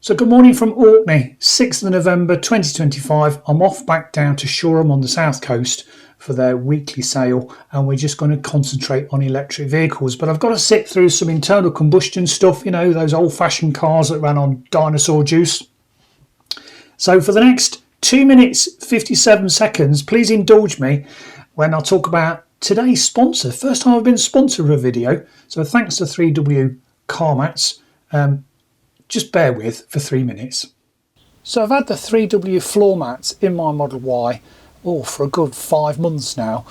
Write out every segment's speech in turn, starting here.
So good morning from Orkney, 6th of November 2025. I'm off back down to Shoreham on the south coast for their weekly sale, and we're just going to concentrate on electric vehicles. But I've got to sit through some internal combustion stuff, you know, those old-fashioned cars that ran on dinosaur juice. So for the next 2 minutes 57 seconds, please indulge me when I talk about today's sponsor. First time I've been sponsored of a video, so thanks to 3W car mats. Just bear with for 3 minutes. So I've had the 3W floor mats in my Model Y for a good 5 months now,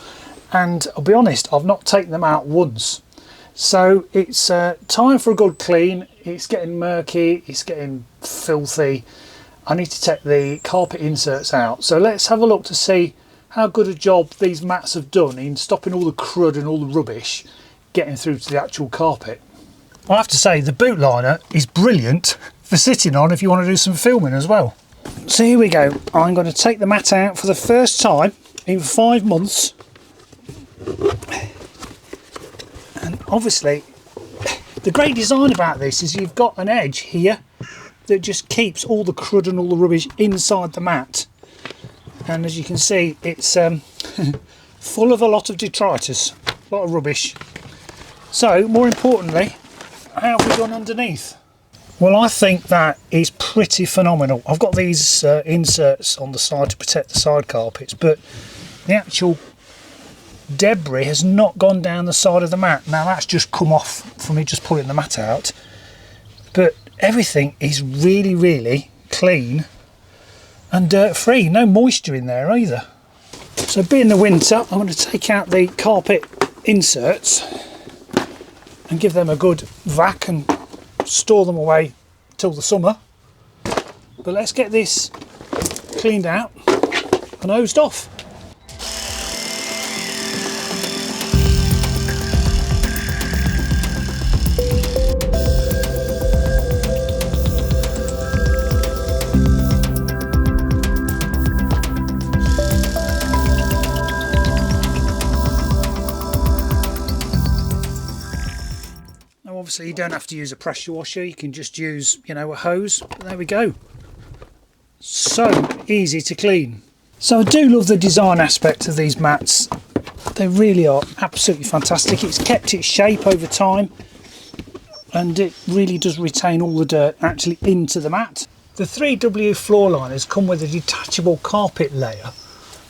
and I'll be honest, I've not taken them out once. So it's time for a good clean. It's getting murky, it's getting filthy. I need to take the carpet inserts out. So let's have a look to see how good a job these mats have done in stopping all the crud and all the rubbish getting through to the actual carpet. I have to say the boot liner is brilliant for sitting on if you want to do some filming as well. So here we go. I'm going to take the mat out for the first time in 5 months. And obviously the great design about this is you've got an edge here that just keeps all the crud and all the rubbish inside the mat. And as you can see, it's full of a lot of detritus, a lot of rubbish. So more importantly, how have we done underneath? Well, I think that is pretty phenomenal. I've got these inserts on the side to protect the side carpets, but the actual debris has not gone down the side of the mat. Now that's just come off from me just pulling the mat out, but everything is really, really clean and dirt free. No moisture in there either. So being the winter, I'm going to take out the carpet inserts and give them a good vac and store them away till the summer. But let's get this cleaned out and hosed off. Obviously you don't have to use a pressure washer, you can just use, you know, a hose. But there we go. So easy to clean. So I do love the design aspect of these mats. They really are absolutely fantastic. It's kept its shape over time and it really does retain all the dirt actually into the mat. The 3W floor liners come with a detachable carpet layer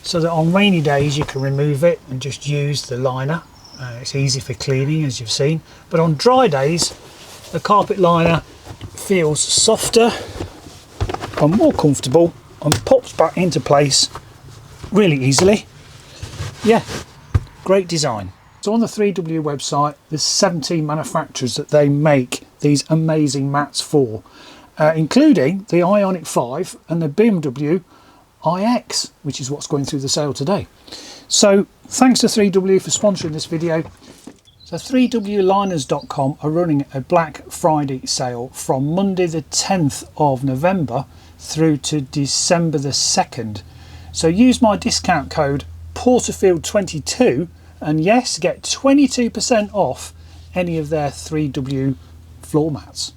so that on rainy days you can remove it and just use the liner. It's easy for cleaning, as you've seen, but on dry days the carpet liner feels softer and more comfortable and pops back into place really easily. Yeah, great design. So on the 3W website there's 17 manufacturers that they make these amazing mats for, including the Ioniq 5 and the BMW iX, which is what's going through the sale today. So thanks to 3W for sponsoring this video. So 3wliners.com are running a Black Friday sale from Monday the 10th of November through to December the 2nd. So use my discount code Porterfield22 and yes, get 22% off any of their 3W floor mats.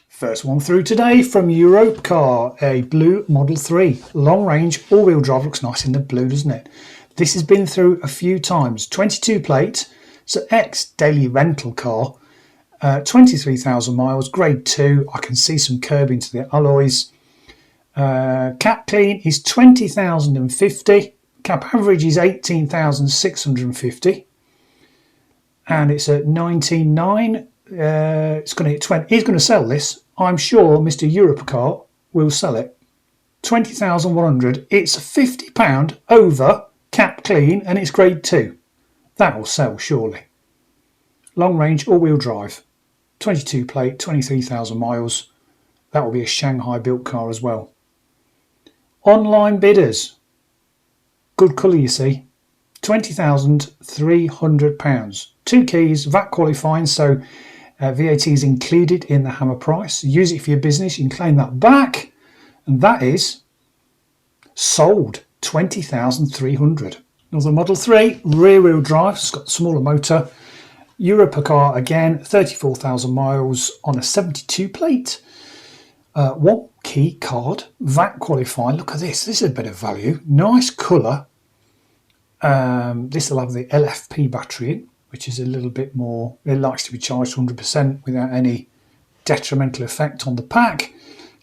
First one through today from Europcar, a blue Model 3. Long range, all-wheel drive, looks nice in the blue, doesn't it? This has been through a few times. 22 plate, so ex-daily rental car, 23,000 miles, grade 2. I can see some curb into the alloys. Cap clean is 20,050. Cap average is 18,650. And it's at 19.9. It's going to hit 20. He's going to sell this. I'm sure Mr. Europcar will sell it. 20,100. It's £50 over cap clean and it's grade 2. That will sell surely. Long range all-wheel drive, 22 plate, 23,000 miles. That will be a Shanghai built car as well. Online bidders, good colour you see, £20,300. 2 keys, VAT qualifying, so VAT is included in the hammer price. Use it for your business, you can claim that back, and that is sold. 20,300. Another Model 3, rear wheel drive, it's got a smaller motor. Europcar again, 34,000 miles on a 72 plate. One key card, VAT qualified. Look at this. This is a bit of value. Nice colour. This will have the LFP battery in, which is a little bit more. It likes to be charged 100% without any detrimental effect on the pack.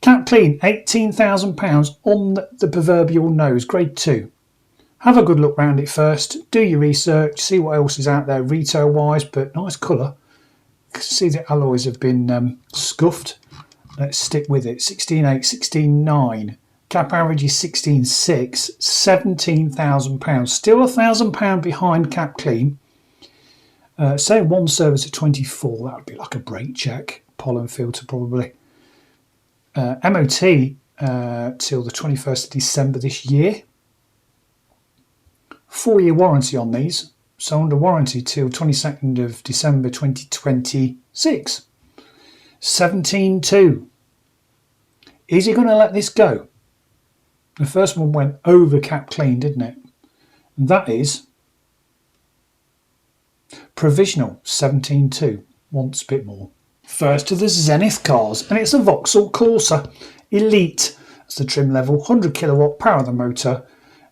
Cap clean, £18,000 on the proverbial nose, grade 2. Have a good look round it first. Do your research. See what else is out there retail wise, but nice colour. You can see the alloys have been scuffed. Let's stick with it. 16.8, 16.9. Cap average is 16.6. £17,000. Still £1,000 behind cap clean. Say one service at 24. That would be like a brake check. Pollen filter probably. MOT till the 21st of December this year. 4-year warranty on these. So under warranty till 22nd of December 2026. 17.2. Is he going to let this go? The first one went over cap clean, didn't it? And that is provisional 17.2. Wants a bit more. First of the Zenith cars, and it's a Vauxhall Corsa Elite. That's the trim level, 100 kilowatt power of the motor.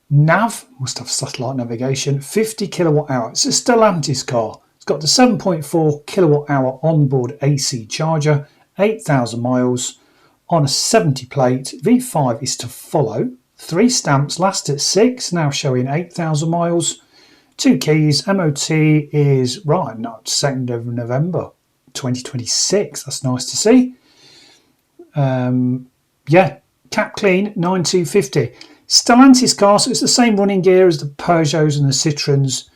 Nav, must have satellite navigation, 50 kilowatt hour. It's a Stellantis car. It's got the 7.4 kilowatt hour onboard AC charger, 8,000 miles on a 70 plate. V5 is to follow. 3 stamps, last at 6, now showing 8,000 miles. 2 keys, MOT is right, not 2nd of November 2026. That's nice to see. Yeah, cap clean, 9250. Stellantis car, so it's the same running gear as the Peugeots and the Citroens.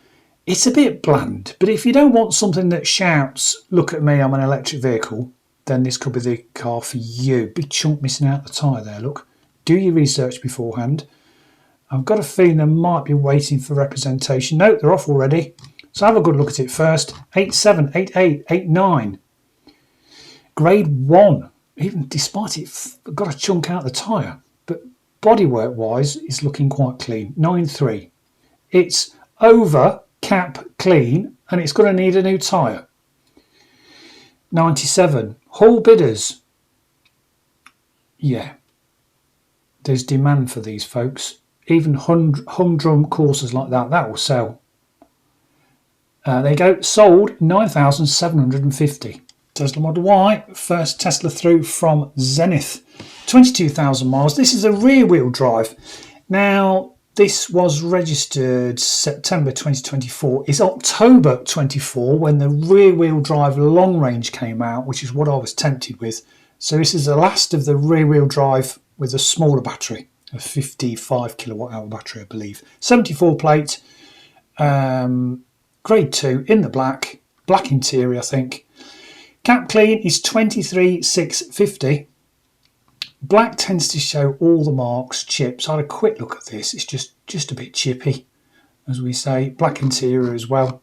It's a bit bland, but if you don't want something that shouts, look at me, I'm an electric vehicle, then this could be the car for you. Big chunk missing out the tyre there, look. Do your research beforehand. I've got a feeling they might be waiting for representation. No, they're off already. So have a good look at it first. 8.7, 8.8, 8.9. Grade 1, even despite it got a chunk out the tyre. But bodywork wise, it's looking quite clean. 9.3. It's over cap clean and it's going to need a new tyre. 97. Hull bidders. Yeah. There's demand for these folks. Even humdrum courses like that, that will sell. There you go. Sold 9,750. Tesla Model Y. First Tesla through from Zenith. 22,000 miles. This is a rear wheel drive. Now, this was registered September 2024. It's October 24 when the rear wheel drive long range came out, which is what I was tempted with. So this is the last of the rear wheel drive with a smaller battery, a 55 kilowatt hour battery, I believe. 74 plate, grade 2 in the black interior, I think. Cap clean is 23,650. Black tends to show all the marks, chips. I had a quick look at this. It's just a bit chippy, as we say. Black interior as well.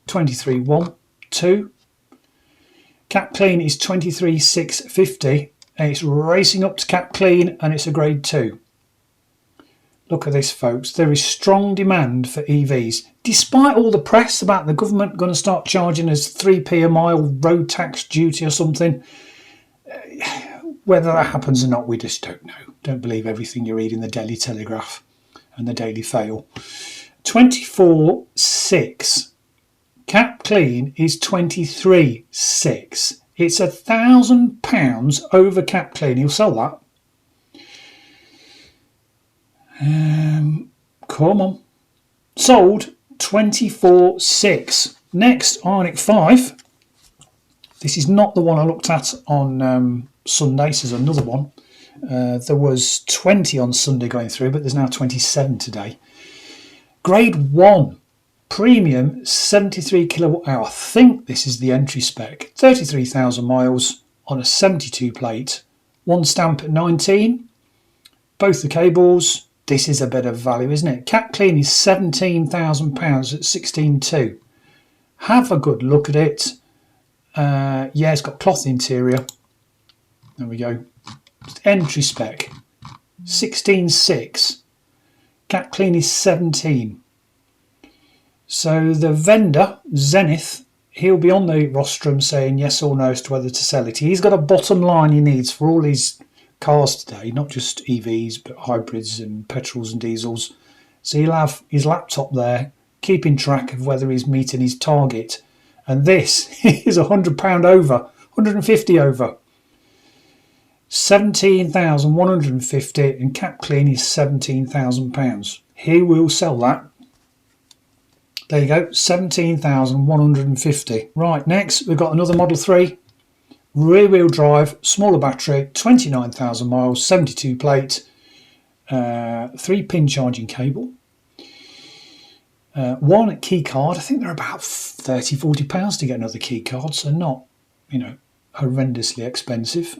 23,112. Cap clean is 23,650. And it's racing up to cap clean, and it's a grade 2. Look at this, folks. There is strong demand for EVs. Despite all the press about the government going to start charging us 3p a mile road tax duty or something, whether that happens or not, we just don't know. Don't believe everything you read in the Daily Telegraph and the Daily Fail. 24.6. Cap clean is 23.6. It's £1,000 over cap clean. He'll sell that. Come on. Sold 24.6. Next, Ioniq 5. This is not the one I looked at on Sunday. This is another one. There was 20 on Sunday going through, but there's now 27 today. Grade 1. Premium 73 kilowatt hour. I think this is the entry spec. 33,000 miles on a 72 plate. One stamp at 19. Both the cables. This is a bit of value, isn't it? Cap clean is £17,000 at 16.2. Have a good look at it. Yeah, it's got cloth interior. There we go. Entry spec 16.6. Cap clean is 17. So the vendor, Zenith, he'll be on the rostrum saying yes or no as to whether to sell it. He's got a bottom line he needs for all his cars today, not just EVs, but hybrids and petrols and diesels. So he'll have his laptop there, keeping track of whether he's meeting his target. And this is £100 over, 150 over. 17,150 and 𝐶𝐒 is £17,000. He will sell that. There you go, 17,150. Right, next we've got another Model 3. Rear wheel drive, smaller battery, 29,000 miles, 72 plate, 3-pin charging cable. One key card. I think they're about £30–40 to get another key card, so not, horrendously expensive.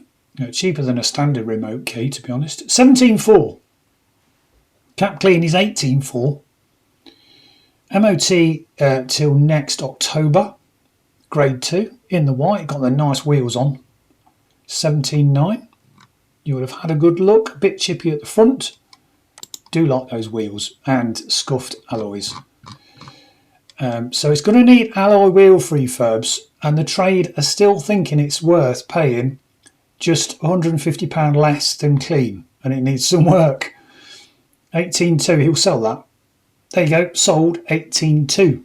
Cheaper than a standard remote key, to be honest. 17.4. 𝐶𝐒 is 18.4. MOT till next October. Grade 2 in the white. Got the nice wheels on. 17.9. You would have had a good look. A bit chippy at the front. Do like those wheels and scuffed alloys. So it's going to need alloy wheel refurbs, and the trade are still thinking it's worth paying just £150 less than clean, and it needs some work. 18.2, he'll sell that. There you go, sold 18.2.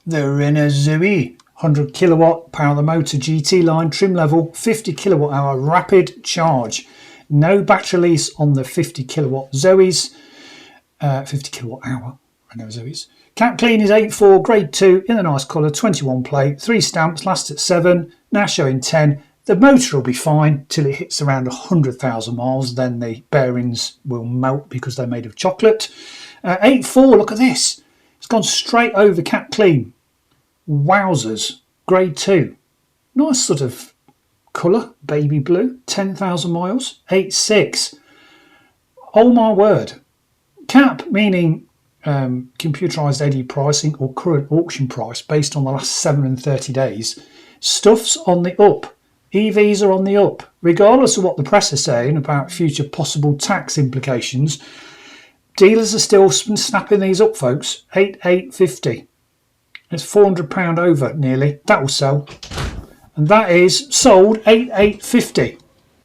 The Renault Zoe, 100 kilowatt, power of the motor, GT line, trim level, 50 kilowatt hour, rapid charge. No battery release on the 50 kilowatt Zoes, 50 kilowatt hour Renault Zoes. 𝐶𝐒 is 8.4, grade 2, in a nice colour, 21 plate, 3 stamps, last at 7, now showing 10. The motor will be fine till it hits around 100,000 miles, then the bearings will melt because they're made of chocolate. 8.4, look at this. It's gone straight over 𝐶𝐒. Wowzers, grade 2. Nice sort of colour, baby blue, 10,000 miles. 8.6. Oh my word. CAP meaning computerised AD pricing or current auction price based on the last 7 and 30 days. Stuff's on the up. EVs are on the up. Regardless of what the press are saying about future possible tax implications, dealers are still snapping these up, folks. 8,850. It's £400 over nearly. That will sell. And that is sold 8,850.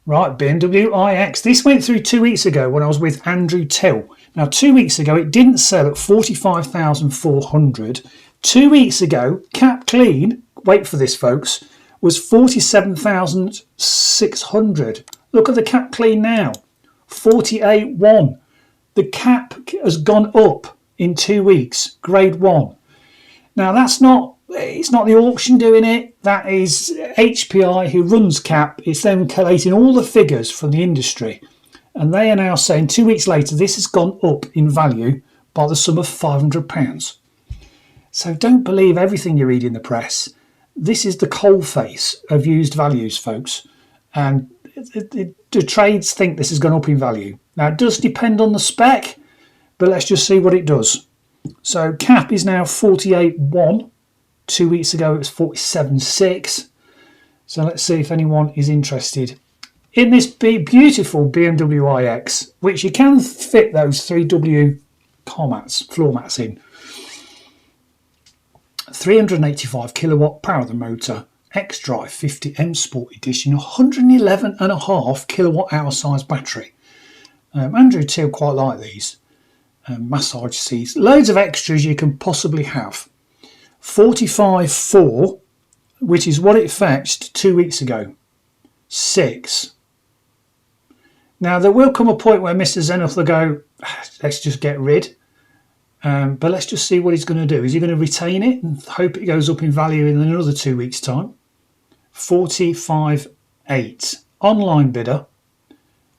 Right, BMW iX. This went through 2 weeks ago when I was with Andrew Till. Now, 2 weeks ago, it didn't sell at 45,400. 2 weeks ago, 𝐶𝐒, wait for this, folks, was 47,600. Look at the 𝐶𝐒 now, 48.1. The 𝐶𝐒 has gone up in 2 weeks, grade 1. Now, it's not the auction doing it. That is HPI who runs CAP. It's them collating all the figures from the industry. And they are now saying 2 weeks later, this has gone up in value by the sum of £500. So don't believe everything you read in the press. This is the coal face of used values, folks. And the trades think this has gone up in value. Now, it does depend on the spec, but let's just see what it does. So CAP is now 48.1. 2 weeks ago, it was 47.6. So let's see if anyone is interested in this beautiful BMW iX, which you can fit those 3W car mats, floor mats in. 385 kilowatt, power of the motor, xDrive 50 M Sport Edition, 111.5 kilowatt hour size battery. Andrew Till quite like these. Massage seats, loads of extras you can possibly have. 45.4, which is what it fetched 2 weeks ago. 6. Now, there will come a point where Mr. Zenith will go, let's just get rid. But let's just see what he's going to do. Is he going to retain it and hope it goes up in value in another 2 weeks' time? 45.8. Online bidder.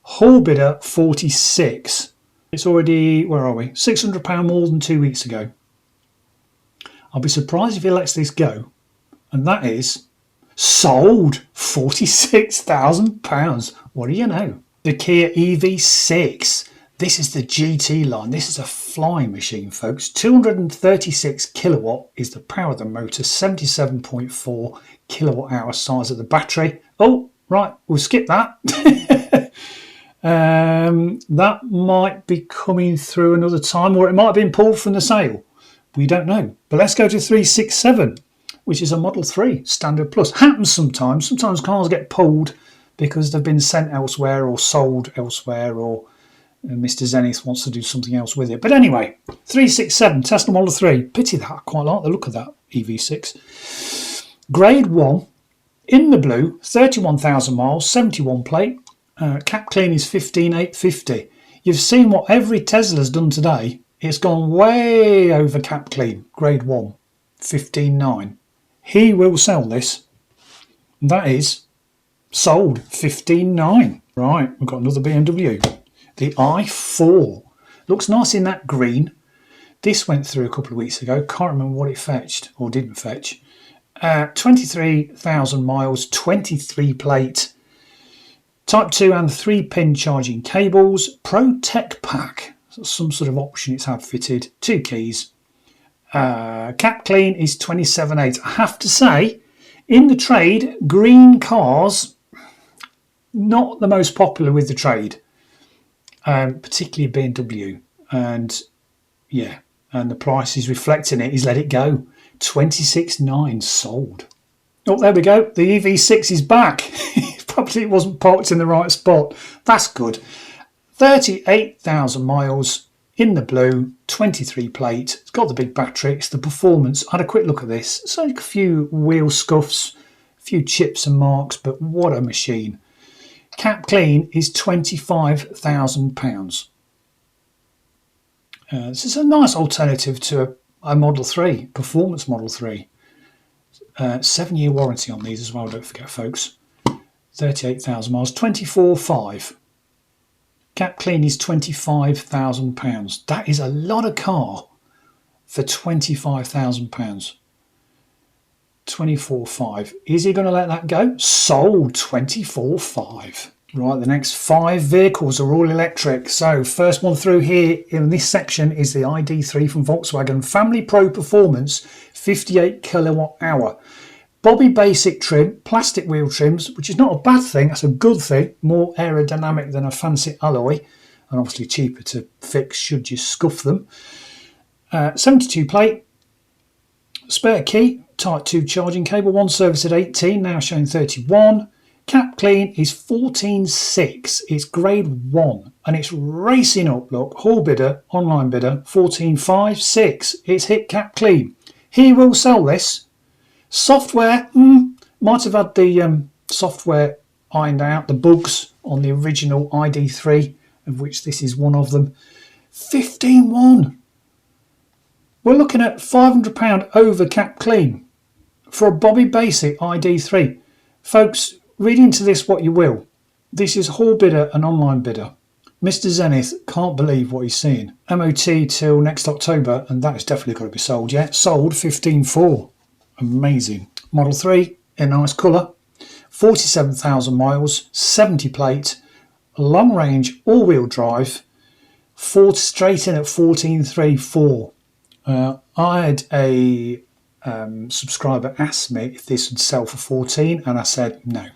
Hall bidder, 46. It's already, where are we? £600 more than 2 weeks ago. I'll be surprised if he lets this go. And that is sold £46,000. What do you know? The Kia EV6. This is the GT line. This is a flying machine, folks. 236 kilowatt is the power of the motor. 77.4 kilowatt hour size of the battery. Oh, right. We'll skip that. That might be coming through another time, or it might have been pulled from the sale. We don't know. But let's go to 367, which is a Model 3 Standard Plus. Happens sometimes. Sometimes cars get pulled because they've been sent elsewhere or sold elsewhere, or Mr. Zenith wants to do something else with it. But anyway, 367 Tesla Model 3. Pity that. I quite like the look of that EV6. Grade 1 in the blue, 31,000 miles, 71 plate. Cap clean is 15,850. You've seen what every Tesla's done today. It's gone way over cap clean. Grade 1, 15,900. He will sell this. That is sold, 15,900. Right, we've got another BMW. The i4. Looks nice in that green. This went through a couple of weeks ago. Can't remember what it fetched or didn't fetch. 23,000 miles, 23 plate. Type 2 and 3-pin charging cables. Pro Tech Pack. Some sort of option it's had fitted. 2 keys. Cap clean is 27,800. I have to say, in the trade, green cars, not the most popular with the trade. Particularly BMW, and yeah, and the price is reflecting it. He's let it go. 26,900 sold. Oh, there we go. The EV6 is back. Probably it wasn't parked in the right spot. That's good. 38,000 miles in the blue, 23 plate. It's got the big battery. It's the performance. I had a quick look at this. It's like a few wheel scuffs, a few chips and marks, but what a machine. Cap clean is £25,000. This is a nice alternative to a Model 3, performance Model 3. 7-year warranty on these as well, don't forget, folks. 38,000 miles, 24,500. Cap clean is £25,000. That is a lot of car for £25,000. 24,500. Is he going to let that go? Sold, 24,500. Right, the next 5 vehicles are all electric. So first one through here in this section is the ID3 from Volkswagen. Family Pro Performance, 58 kilowatt hour. Bobby basic trim, plastic wheel trims, which is not a bad thing. That's a good thing. More aerodynamic than a fancy alloy, and obviously cheaper to fix should you scuff them. 72 plate. Spare key. Type 2 charging cable, one service at 18, now showing 31. Cap clean is 14,600. It's grade 1 and it's racing up. Look, Hall bidder, online bidder, 14,560. It's hit cap clean. He will sell this. Software, might have had the software ironed out, the bugs on the original ID3, of which this is one of them. 15,100. We're looking at £500 over cap clean for a Bobby Basic ID3. Folks, read into this what you will. This is Hall bidder and online bidder. Mr. Zenith can't believe what he's seeing. MOT till next October, and that is definitely got to be sold, yeah? Sold 15,400. Amazing. Model 3 in nice colour. 47,000 miles, 70 plate, long range, all-wheel drive, straight in at 14,340. I had a subscriber ask me if this would sell for 14, and I said no.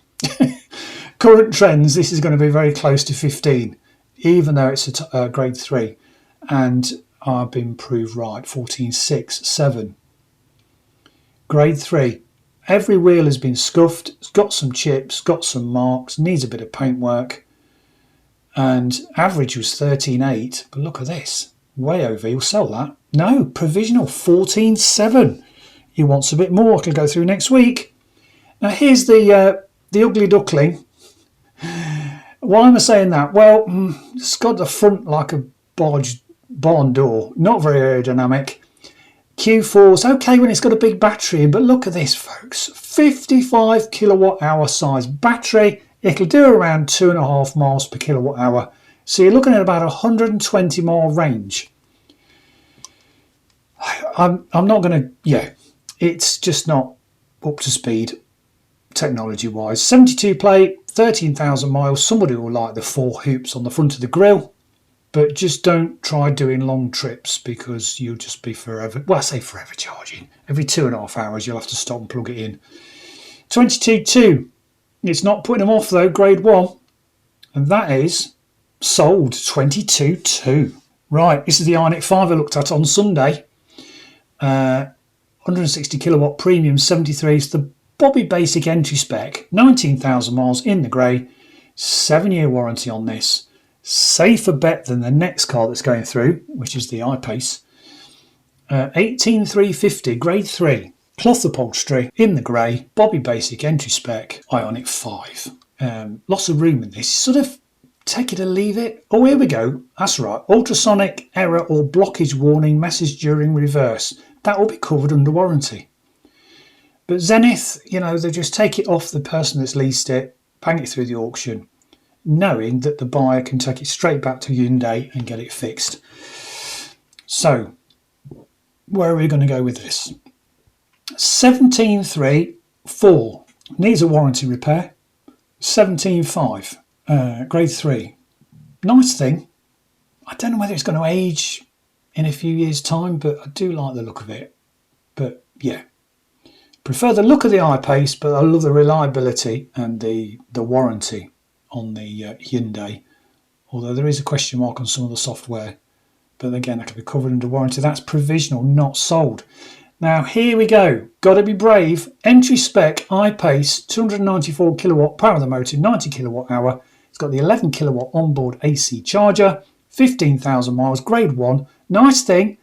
Current trends, this is going to be very close to 15, even though it's a grade 3, and I've been proved right. 14,670. Grade 3. Every wheel has been scuffed. It's got some chips, got some marks, needs a bit of paintwork, and average was 13,800. But look at this, way over. He'll sell that. No, provisional 14,700. He wants a bit more. I can go through next week. Now here's the ugly duckling. Why am I saying that? Well, it's got the front like a barn door. Not very aerodynamic. Q4's okay when it's got a big battery, but look at this, folks. 55 kilowatt hour size battery. It'll do around 2.5 miles per kilowatt hour. So you're looking at about 120 mile range. I'm not going to, yeah, it's just not up to speed technology wise. 72 plate, 13,000 miles. Somebody will like the 4 hoops on the front of the grille, but just don't try doing long trips because you'll just be forever, well, I say forever charging. Every 2.5 hours you'll have to stop and plug it in. 22.2. It's not putting them off though, grade 1. And that is sold, 22.2. Right, this is the Ioniq 5 I looked at on Sunday. 160 kilowatt premium, 73 is the Bobby Basic entry spec, 19,000 miles in the grey, 7-year warranty on this. Safer bet than the next car that's going through, which is the I Pace. 18,350, grade 3, cloth upholstery in the grey, Bobby Basic entry spec, Ioniq 5. Lots of room in this, sort of take it or leave it. Oh, here we go, that's right, ultrasonic error or blockage warning message during reverse. That will be covered under warranty. But Zenith, you know, they just take it off the person that's leased it, bang it through the auction, knowing that the buyer can take it straight back to Hyundai and get it fixed. So, where are we going to go with this? 17.3.4 needs a warranty repair. 17.5 grade 3. Nice thing. I don't know whether it's going to age in a few years' time, but I do like the look of it. But yeah, prefer the look of the I Pace, but I love the reliability and the warranty on the Hyundai. Although there is a question mark on some of the software. But again, that can be covered under warranty. That's provisional, not sold. Now, here we go. Got to be brave. Entry spec I Pace, 294 kilowatt power of the motor, 90 kilowatt hour. It's got the 11 kilowatt onboard AC charger, 15,000 miles, grade 1. Nice thing.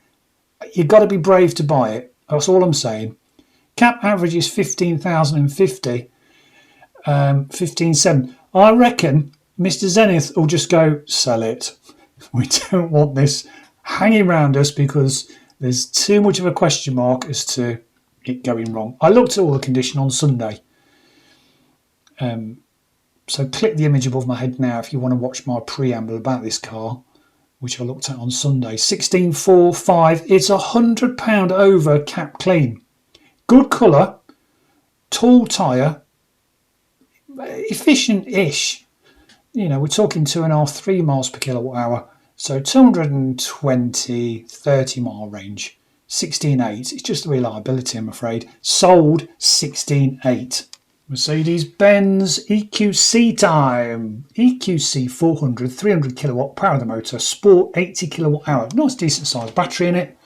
You've got to be brave to buy it. That's all I'm saying. Cap average is 15,050. 15.7. I reckon Mr. Zenith will just go, sell it. We don't want this hanging around us because there's too much of a question mark as to it going wrong. I looked at all the condition on Sunday. So click the image above my head now if you want to watch my preamble about this car, which I looked at on Sunday. 16.4.5. It's £100 over cap clean. Good colour, tall tyre, efficient-ish. You know, we're talking 2.5, 3 miles per kilowatt hour. So 220, 30 mile range. 16.8. It's just the reliability, I'm afraid. Sold 16.8. Mercedes-Benz EQC time. EQC 400, 300 kilowatt power of the motor. Sport 80 kilowatt hour. Nice decent sized battery in it.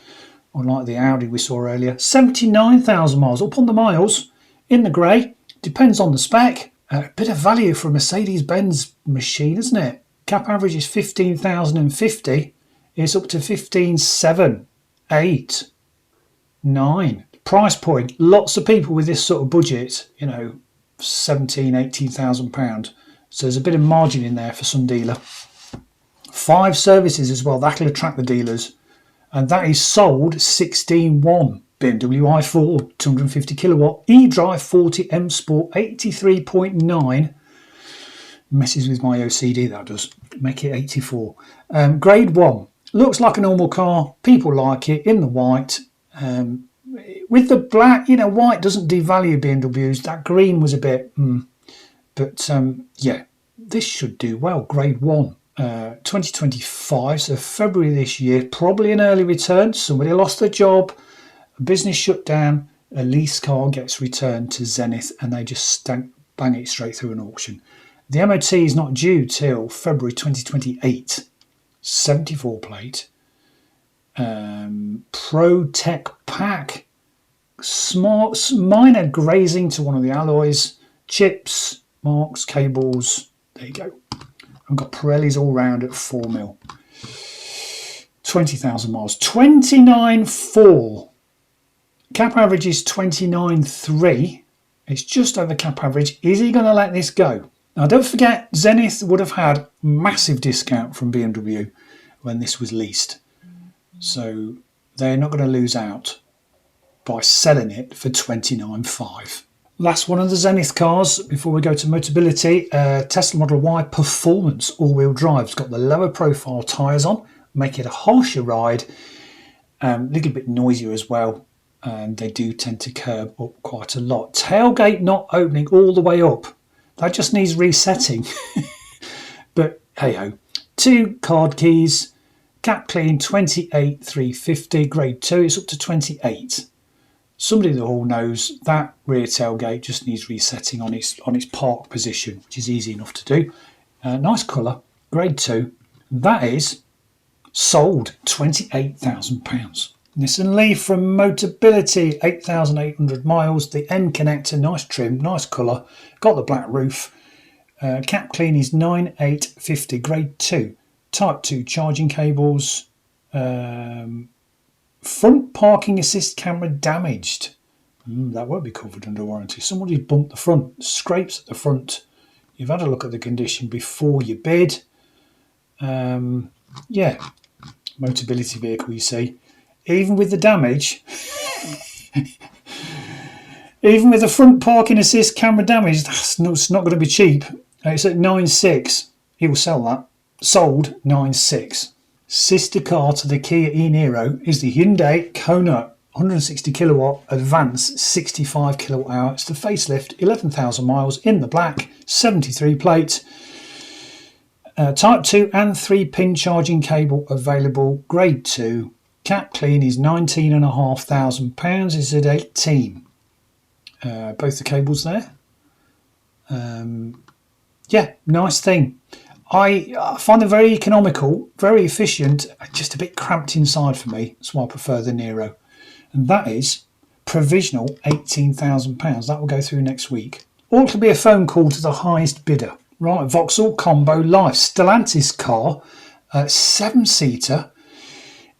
Unlike the Audi we saw earlier. 79,000 miles up on the miles. In the grey. Depends on the spec. A bit of value for a Mercedes-Benz machine, isn't it? Cap average is 15,050. It's up to 15.7, 8, 9. Price point. Lots of people with this sort of budget, you know, 17, 18,000 pounds. So there's a bit of margin in there for some dealer. 5 services as well. That'll attract the dealers. And that is sold 16.1. BMW i4, 250 kilowatt. eDrive 40 M Sport 83.9. Messes with my OCD, that does. Make it 84. Grade 1. Looks like a normal car. People like it in the white. With the black, you know, white doesn't devalue BMWs. That green was a bit... But yeah, this should do well. Grade 1. 2025, so February this year. Probably an early return. Somebody lost their job. A business shut down. A lease car gets returned to Zenith and they just bang it straight through an auction. The MOT is not due till February 2028. 74 plate. Pro Tech Pack. Smart, minor grazing to one of the alloys. Chips, marks, cables. There you go. I've got Pirellis all round at 4 mil. 20,000 miles. 29.4. Cap average is 29.3. It's just over cap average. Is he going to let this go? Now, don't forget, Zenith would have had massive discount from BMW when this was leased. So they're not going to lose out by selling it for 29.5. Last one of the Zenith cars before we go to Motability. Tesla Model Y Performance all-wheel drive. It's got the lower profile tyres on, make it a harsher ride, a little bit noisier as well. And they do tend to curb up quite a lot. Tailgate not opening all the way up. That just needs resetting. But hey ho. 2 card keys. Cap clean 28,350. Grade 2. It's up to 28. Somebody in the hall knows that rear tailgate just needs resetting on its park position, which is easy enough to do. Nice colour. Grade 2. That is sold £28,000. Nissan Leaf from Motability, 8,800 miles. The end connector, nice trim, nice colour. Got the black roof. Cap clean is 9850, grade 2. Type 2 charging cables. Front parking assist camera damaged. That won't be covered under warranty. Somebody bumped the front, scrapes at the front. You've had a look at the condition before you bid. Yeah, Motability vehicle, you see. Even with the damage, even with the front parking assist camera damage, it's not going to be cheap. It's at 9.6. He will sell that. Sold 9.6. Sister car to the Kia e-Niro is the Hyundai Kona 160 kilowatt advanced 65 kilowatt hour. It's the facelift, 11,000 miles in the black, 73 plate. Type 2 and 3 pin charging cable available, grade 2. Cap clean is £19,500. It's at 18. Both the cables there. Yeah, nice thing. I find them very economical, very efficient, just a bit cramped inside for me. That's why I prefer the Niro. And that is provisional £18,000. That will go through next week. Or it could be a phone call to the highest bidder. Right, Vauxhall Combo Life. Stellantis car, 7-seater.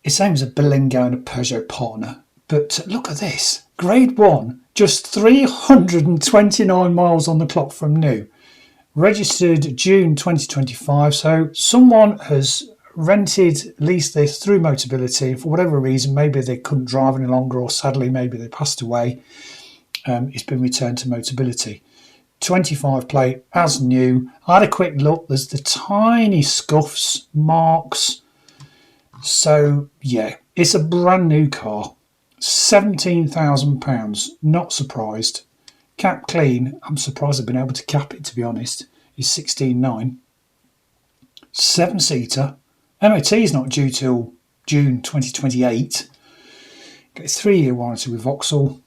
It's same as a Berlingo and a Peugeot partner. But look at this. Grade 1, just 329 miles on the clock from new. Registered June 2025, so someone has leased this through Motability. For whatever reason, maybe they couldn't drive any longer, or sadly maybe they passed away. It's been returned to Motability. 25 plate, as new. I had a quick look. There's the tiny scuffs, marks. So yeah, it's a brand new car. £17,000. Not surprised. Cap clean, I'm surprised I've been able to cap it, to be honest, is 16.9. 7-seater. MOT is not due till June 2028. Got a 3-year warranty with Vauxhall.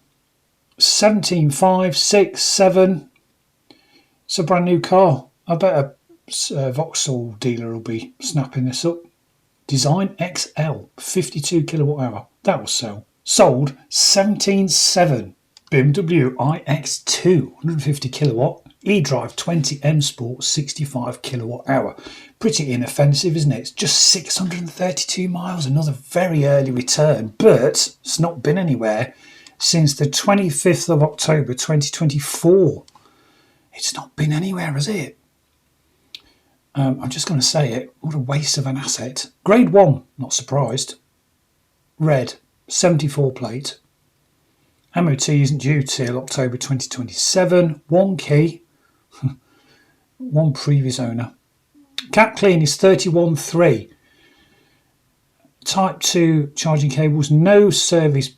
17.5, 6, 7. It's a brand new car. I bet a Vauxhall dealer will be snapping this up. Design XL, 52 kilowatt hour. That will sell. Sold 17.7. BMW iX2, 150 kilowatt, eDrive 20M Sport, 65 kilowatt hour. Pretty inoffensive, isn't it? It's just 632 miles, another very early return, but it's not been anywhere since the 25th of October 2024. It's not been anywhere, has it? I'm just going to say it. What a waste of an asset. Grade 1, not surprised. Red, 74 plate. MOT isn't due till October 2027. 1 key, one previous owner. Cap clean is 31.3. Type 2 charging cables, no service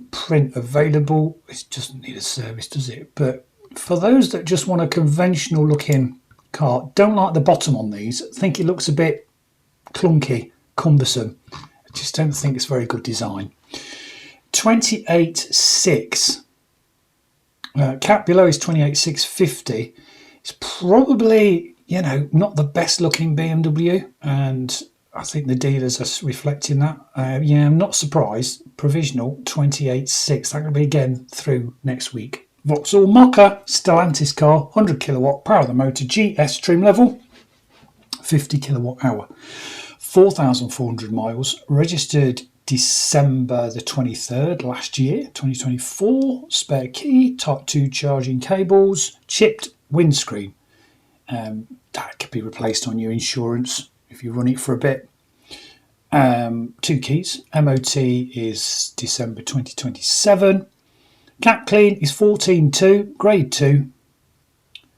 print available. It doesn't need a service, does it? But for those that just want a conventional looking car, don't like the bottom on these, think it looks a bit clunky, cumbersome. I just don't think it's very good design. 28.6. Cap below is 28.650. It's probably, you know, not the best looking BMW, and I think the dealers are reflecting that. Yeah, I'm not surprised. Provisional 28.6. That will be again through next week. Vauxhall Mocha, Stellantis car, 100 kilowatt, power of the motor, GS trim level, 50 kilowatt hour, 4,400 miles, registered December the 23rd last year, 2024. Spare key, type 2 charging cables, chipped windscreen. That could be replaced on your insurance if you run it for a bit. 2 keys. MOT is December 2027. Cap clean is 14.2, grade 2,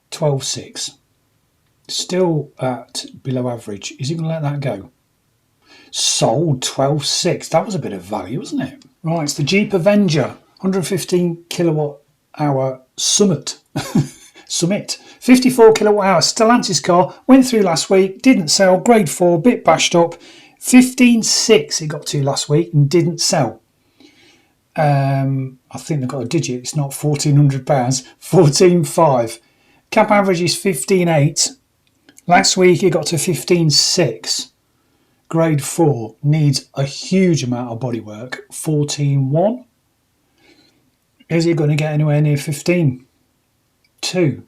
12.6. Still at below average. Is he going to let that go? Sold 12.6. That was a bit of value, wasn't it? Right, it's the Jeep Avenger, 115 kilowatt hour Summit. 54 kilowatt hour Stellantis car. Went through last week, didn't sell. Grade 4, bit bashed up. 15.6 it got to last week and didn't sell. I think they've got a digit. It's not £1,400. 14.5. Cap average is 15.8. Last week it got to 15.6. Grade 4 needs a huge amount of bodywork. 14.1. Is it going to get anywhere near 15.2?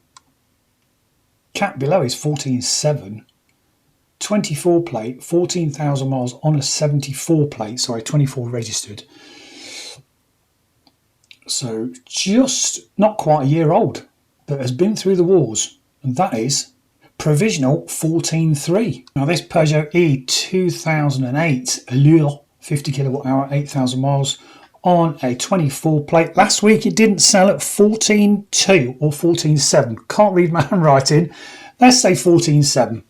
Cap below is 14.7. 24 plate, 14,000 miles on a 74 plate, sorry, 24 registered. So just not quite a year old, but has been through the wars, and that is provisional 14.3. Now this Peugeot E 2008 Allure 50 kilowatt hour, 8,000 miles on a 24 plate. Last week it didn't sell at 14.2 or 14.7. Can't read my handwriting. Let's say 14.7.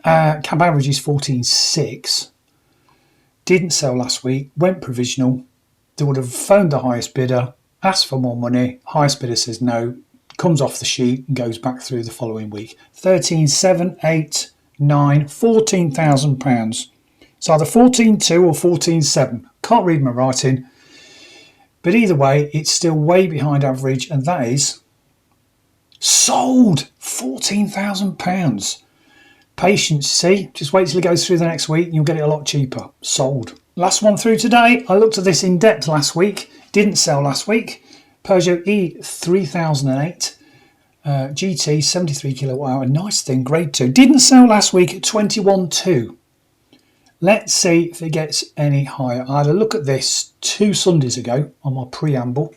Cab average is 14.6. Didn't sell last week, went provisional. They would have phoned the highest bidder, asked for more money. Highest bidder says no, comes off the sheet and goes back through the following week. 13.7, 8, 9, 14,000 pounds. It's either 14.2 or 14.7. Can't read my writing. But either way, it's still way behind average, and that is sold. £14,000. Patience, see? Just wait till it goes through the next week and you'll get it a lot cheaper. Sold. Last one through today. I looked at this in depth last week. Didn't sell last week. Peugeot E 3008 GT 73 kilowatt hour. Nice thing, grade 2. Didn't sell last week at 21.2. Let's see if it gets any higher. I had a look at this 2 Sundays ago on my preamble.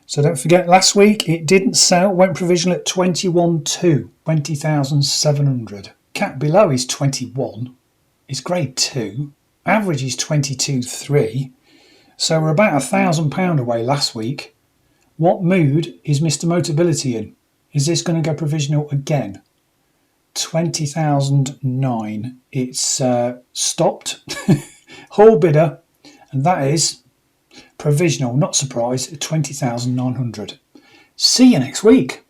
So don't forget, last week it didn't sell. Went provisional at 21.2. 20,700. Cap below is 21. It's grade 2. Average is 22.3. So we're about £1,000 away last week. What mood is Mr. Motability in? Is this going to go provisional again? 20,009. It's stopped. Whole bidder. And that is provisional, not surprised, at 20,900. See you next week.